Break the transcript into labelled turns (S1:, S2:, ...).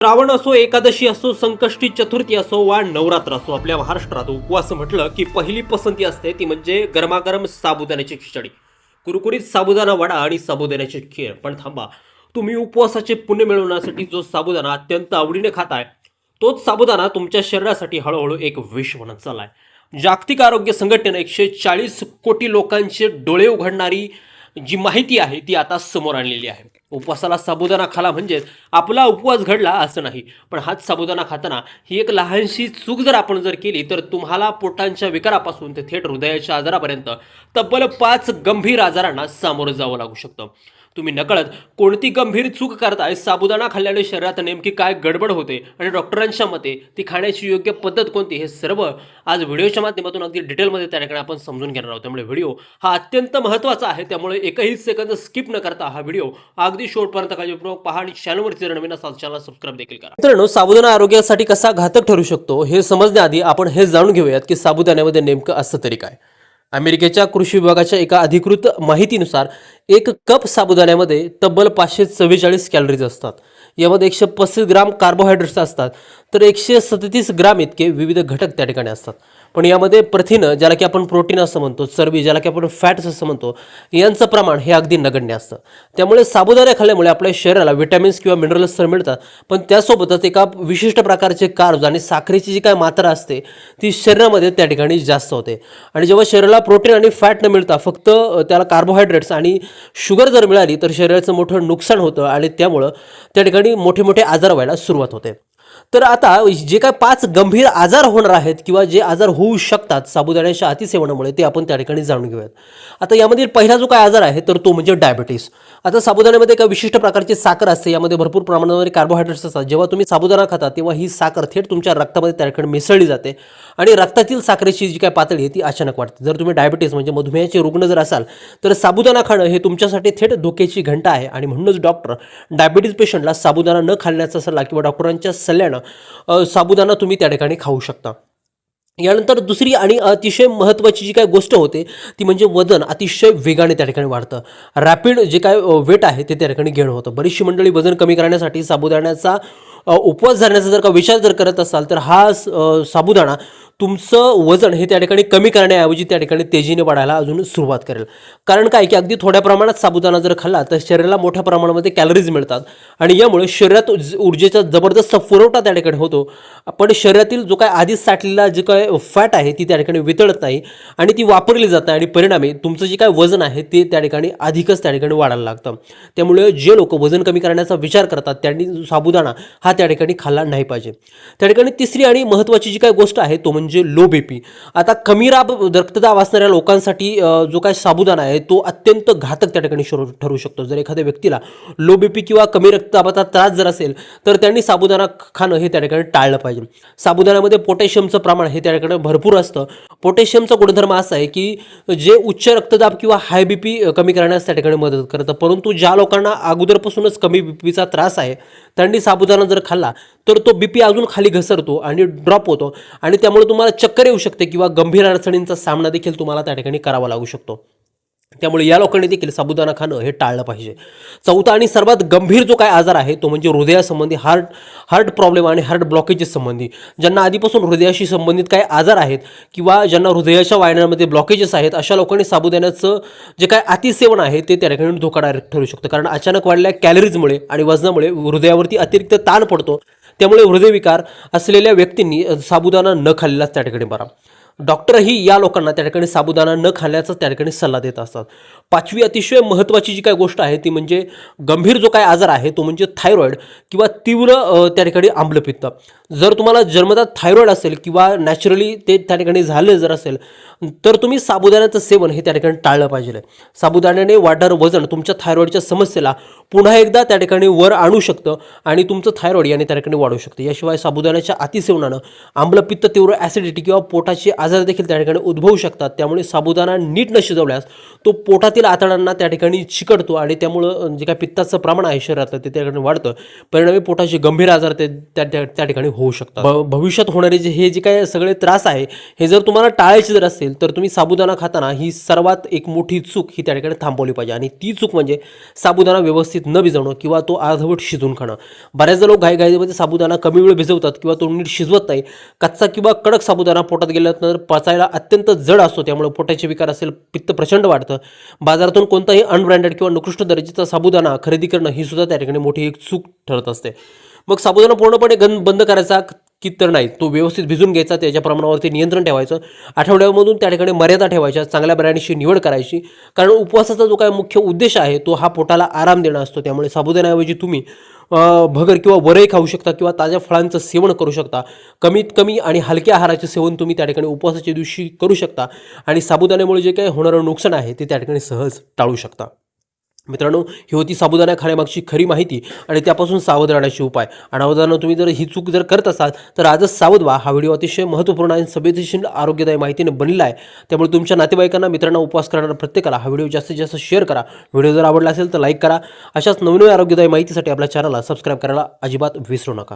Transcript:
S1: श्रावण असो, एकादशी असो, संकष्टी चतुर्थी असो वा नवरात्र असो, आपल्या महाराष्ट्रात उपवास म्हटलं की पहिली पसंती असते ती म्हणजे गरमागरम साबुदाण्याची खिचडी, कुरकुरीत साबुदाणा वडा आणि साबुदाण्याची खीर. पण थांबा, तुम्ही उपवासाचे पुण्य मिळवण्यासाठी जो साबुदाणा अत्यंत आवडीने खाताय, तोच साबुदाणा तुमच्या शरीरासाठी हळूहळू एक विष बनत चाललाय. जागतिक आरोग्य संघटनेनं 140 कोटी लोकांचे डोळे उघडणारी जी माहिती आहे ती आता समोर आणलेली आहे. उपवासाला साबुदाणा खाला म्हणजेच आपला उपवास घडला असं नाही, पण हाच साबुदाणा खाताना ही एक लहानशी चूक जर आपण केली तर तुम्हाला पोटांच्या विकारापासून ते थेट हृदयाच्या आजारापर्यंत तब्बल 5 गंभीर आजारांना सामोरं जावं लागू शकतं. तुम्ही नकळत कोणती गंभीर चूक करताय, साबुदाणा खाल्ल्याने शरीरात नेमकी काय गडबड होते आणि डॉक्टरांच्या मते ती खाण्याची योग्य पद्धत कोणती, हे सर्व आज व्हिडिओच्या माध्यमातून अगदी डिटेलमध्ये त्या ठिकाणी आपण समजून घेणार आहोत. त्यामुळे व्हिडिओ हा अत्यंत महत्त्वाचा आहे, त्यामुळे एकही सेकंद स्किप न करता हा व्हिडिओ अगदी शेवटपर्यंत काळजीपूर्वक पहा आणि चॅनलवरती जर नवीन असाल चॅनल सबस्क्राईब देखील करा. मित्रांनो, साबुदाणा आरोग्यासाठी कसा घातक ठरू शकतो हे समजण्याआधी आपण हे जाणून घेऊयात की साबुदाण्यामध्ये नेमकं असतं तरी काय. अमेरिकेच्या कृषी विभागाच्या एका अधिकृत माहितीनुसार 1 कप साबुदाण्यामध्ये तब्बल 544 कॅलरीज असतात. यामध्ये 135 ग्राम कार्बोहायड्रेट्स असतात, तर 137 ग्राम इतके विविध घटक त्या ठिकाणी असतात. पण यामध्ये प्रथिनं, ज्याला की आपण प्रोटीन असं म्हणतो, चरबी ज्याला की आपण फॅट्स असं म्हणतो, यांचं प्रमाण हे अगदी नगण्य असतं. त्यामुळे साबुदाणा खाल्ल्यामुळे आपल्या शरीराला विटॅमिन्स किंवा मिनरल्स तर मिळतात, पण त्यासोबतच एका विशिष्ट प्रकारचे कार्ब्स आणि साखरेची जी काय मात्रा असते ती शरीरामध्ये त्या ठिकाणी जास्त होते. आणि जेव्हा शरीराला प्रोटीन आणि फॅट न मिळता फक्त त्याला कार्बोहायड्रेट्स आणि शुगर जर मिळाली तर शरीराचं मोठं नुकसान होतं आणि त्यामुळं त्या ठिकाणी मोठे मोठे आजार व्हायला सुरुवात होते. तर आता जे काय 5 गंभीर आजार होणार आहेत किंवा जे आजार होऊ शकतात साबुदाण्याच्या अतिसेवनामुळे, ते आपण त्या ठिकाणी जाणून घेऊयात. आता यामधील पहिला जो काय आजार आहे तर तो म्हणजे डायबिटीस. आता साबुदाण्यामध्ये एका विशिष्ट प्रकारची साखर असते, यामध्ये भरपूर प्रमाणामध्ये कार्बोहायड्रेट्स असतात. जेव्हा तुम्ही साबुदाणा खाता तेव्हा ही साखर थेट तुमच्या रक्तामध्ये त्या ठिकाणी मिसळली जाते आणि रक्तातील साखरेची जी काय पातळी आहे ती अचानक वाढते. जर तुम्ही डायबिटीस म्हणजे मधुमेहाचे रुग्ण जर असाल तर साबुदाणा खाणं हे तुमच्यासाठी थेट धोक्याची घंटा आहे आणि म्हणूनच डॉक्टर डायबिटीस पेशंटला साबुदाणा न खाण्याचा सल्ला किंवा डॉक्टरांच्या सल्ल्यानं साबुदाणा तुम्ही त्या ठिकाणी खाऊ शकता. यानंतर दुसरी आणि अतिशय महत्त्वाची जी काय गोष्ट होते ती म्हणजे वजन अतिशय वेगाने त्या ठिकाणी वाढतं. रॅपिड जे काय वेट आहे ते त्या ठिकाणी घेणं होतं. बरीचशी मंडळी वजन कमी करण्यासाठी साबुदाण्याचा उपवास धरण्याचा जर का विचार जर करत असाल तर हा साबुदाणा तुमचं वजन हे त्या ठिकाणी कमी करण्याऐवजी त्या ठिकाणी तेजीने वाढायला अजून सुरुवात करेल. कारण काय की अगदी थोड्या प्रमाणात साबुदाणा जर खाल्ला तर शरीराला मोठ्या प्रमाणामध्ये कॅलरीज मिळतात आणि यामुळे शरीरात ऊर्जेचा जबरदस्त पुरवठा त्या ठिकाणी होतो. पण शरीरातील जो काय आधीच साठलेला जे काय फॅट आहे ती त्या ठिकाणी वितळत नाही आणि ती वापरली जात नाही आणि परिणामी तुमचं जे काय वजन आहे ते त्या ठिकाणी अधिकच त्या ठिकाणी वाढायला लागतं. त्यामुळे जे लोक वजन कमी करण्याचा विचार करतात त्यांनी साबुदाणा हा त्या ठिकाणी खाल्ला नाही पाहिजे. त्या ठिकाणी तिसरी आणि महत्त्वाची जी काय गोष्ट आहे तो म्हणजे लो बीपी. आता कमी रक्तदाब असणाऱ्या लोकांसाठी जो काय साबुदाणा आहे तो अत्यंत घातक त्या ठिकाणी ठरू शकतो. जर एखाद्या व्यक्तीला लो बीपी किंवा कमी रक्तदाबाचा त्रास जर असेल तर त्यांनी साबुदाणा खाणं हे त्या ठिकाणी टाळलं पाहिजे. साबुदाण्यामध्ये पोटॅशियमचं प्रमाण हे त्या ठिकाणी भरपूर असतं. पोटॅशियमचा गुणधर्म असा आहे की जे उच्च रक्तदाब किंवा हाय बीपी कमी करण्यास त्या ठिकाणी मदत करतं. परंतु ज्या लोकांना अगोदरपासूनच कमी बीपीचा त्रास आहे त्यांनी साबुदाणा जर खाल्ला तर तो बीपी अजून खाली घसरतो आणि ड्रॉप होतो आणि त्यामुळे तुम्हाला चक्कर येऊ शकते किंवा गंभीर अडचणींचा सामना देखील तुम्हाला त्या ठिकाणी करावा लागू शकतो. त्यामुळे या लोकांनी देखील साबुदाणा खाणं हे टाळलं पाहिजे. चौथा आणि सर्वात गंभीर जो काय आजार आहे तो म्हणजे हृदयासंबंधी हार्ट प्रॉब्लेम आणि हार्ट ब्लॉकेजेस संबंधी. ज्यांना आधीपासून हृदयाशी संबंधित काही आजार आहेत किंवा ज्यांना हृदयाच्या वाहिन्यांमध्ये ब्लॉकेजेस आहेत अशा लोकांनी साबुदाण्याचं जे काय अतिसेवन आहे ते त्या ठिकाणी धोकादायक ठरू शकतं. कारण अचानक वाढलेल्या कॅलरीजमुळे आणि वजनामुळे हृदयावरती अतिरिक्त ताण पडतो. त्यामुळे हृदयविकार असलेल्या व्यक्तींनी साबुदाणा न खाल्लेलाच त्या ठिकाणी बरा. डॉक्टरही या लोकांना त्या ठिकाणी साबुदाणा न खाण्याचा त्या ठिकाणी सल्ला देत असतात. पाचवी अतिशय महत्त्वाची जी काय गोष्ट आहे ती म्हणजे गंभीर जो काय आजार आहे तो म्हणजे थायरॉइड किंवा तीव्र त्या ठिकाणी आम्लपित्त. जर तुम्हाला जन्मतः थायरॉइड असेल किंवा नॅचरली ते त्या ठिकाणी झालं जर असेल तर तुम्ही साबुदाण्याचं सेवन हे त्या ठिकाणी टाळलं पाहिजे. साबुदाण्याने वाढणारं वजन तुमच्या थायरॉइडच्या समस्येला पुन्हा एकदा त्या ठिकाणी वर आणू शकतं आणि तुमचं थायरॉइड याने त्या ठिकाणी वाढू शकतं. याशिवाय साबुदाण्याच्या अतिसेवनानं आम्लपित्त, तीव्र ॲसिडिटी किंवा पोटाची आजार देखील त्या ठिकाणी उद्भवू शकतात. त्यामुळे साबुदाणा नीट न शिजवल्यास तो पोटातील आतड्यांना त्या ठिकाणी चिकटतो आणि त्यामुळं जे काय पित्ताचं प्रमाण आहे शरीरातलं ते त्या ठिकाणी वाढतं. परिणामी पोटाचे गंभीर आजार त्या ठिकाणी होऊ शकतात. भविष्यात होणारे हे जे काय सगळे त्रास आहे हे जर तुम्हाला टाळायचे जर असेल तर तुम्ही साबुदाणा खाताना ही सर्वात एक मोठी चूक ही त्या ठिकाणी थांबवली पाहिजे. आणि ती चूक म्हणजे साबुदाणा व्यवस्थित न भिजवणं किंवा तो अर्धवट शिजवून खाणं. बऱ्याचदा लोक घाईघाईमध्ये साबुदाणा कमी वेळ भिजवतात किंवा तो नीट शिजवत नाही. कच्चा किंवा कडक साबुदाणा पोटात गेल्यानंतर पचायला अत्यंत जड असतो. त्यामुळे पोटाचे विकार असेल, पित्त प्रचंड वाढतं. बाजारातून कोणताही अनब्रँडेड किंवा निकृष्ट दर्जाचा साबुदाणा खरेदी करणं ही सुद्धा त्या ठिकाणी मोठी एक चूक ठरत असते. मग साबुदाणा पूर्णपणे बंद करायचा की तर नाही, तो व्यवस्थित भिजून घ्यायचा, त्याच्या प्रमाणावरती नियंत्रण ठेवायचं. आठवड्यामधून त्या ठिकाणी मर्यादा ठेवायच्या, चांगल्या बिर्याणीची निवड करायची. कारण उपवासाचा जो काय मुख्य उद्देश आहे तो हा पोटाला आराम देणं असतो. त्यामुळे साबुदाण्याऐवजी तुम्ही भगर किंवा वरई खाऊ शकता किंवा ताज्या फळांचं सेवन करू शकता. कमीत कमी आणि हलक्या आहाराचे सेवन तुम्ही त्या ठिकाणी उपवासाच्या दिवशी करू शकता आणि साबुदाण्यामुळे जे काही होणारं नुकसान आहे ते त्या ठिकाणी सहज टाळू शकता. मित्रांनो, ही होती साबुदाणा खाण्यामागची खरी माहिती आणि त्यापासून सावध राहण्याचे उपाय. अनावधानानं तुम्ही जर ही चूक जर करत असाल तर आजच सावध व्हा. हा व्हिडिओ अतिशय महत्त्वपूर्ण आणि संवेदनशील आरोग्यदायी माहितीने बनलेला आहे. त्यामुळे तुमच्या नातेवाईकांना, मित्रांना, उपवास करणाऱ्या प्रत्येकाला हा व्हिडिओ जास्तीत जास्त शेअर करा. व्हिडिओ जर आवडला असेल तर लाईक करा. अशाच नवीन आरोग्यदायी माहितीसाठी आपल्या चॅनलला सबस्क्राईब करायला अजिबात विसरू नका.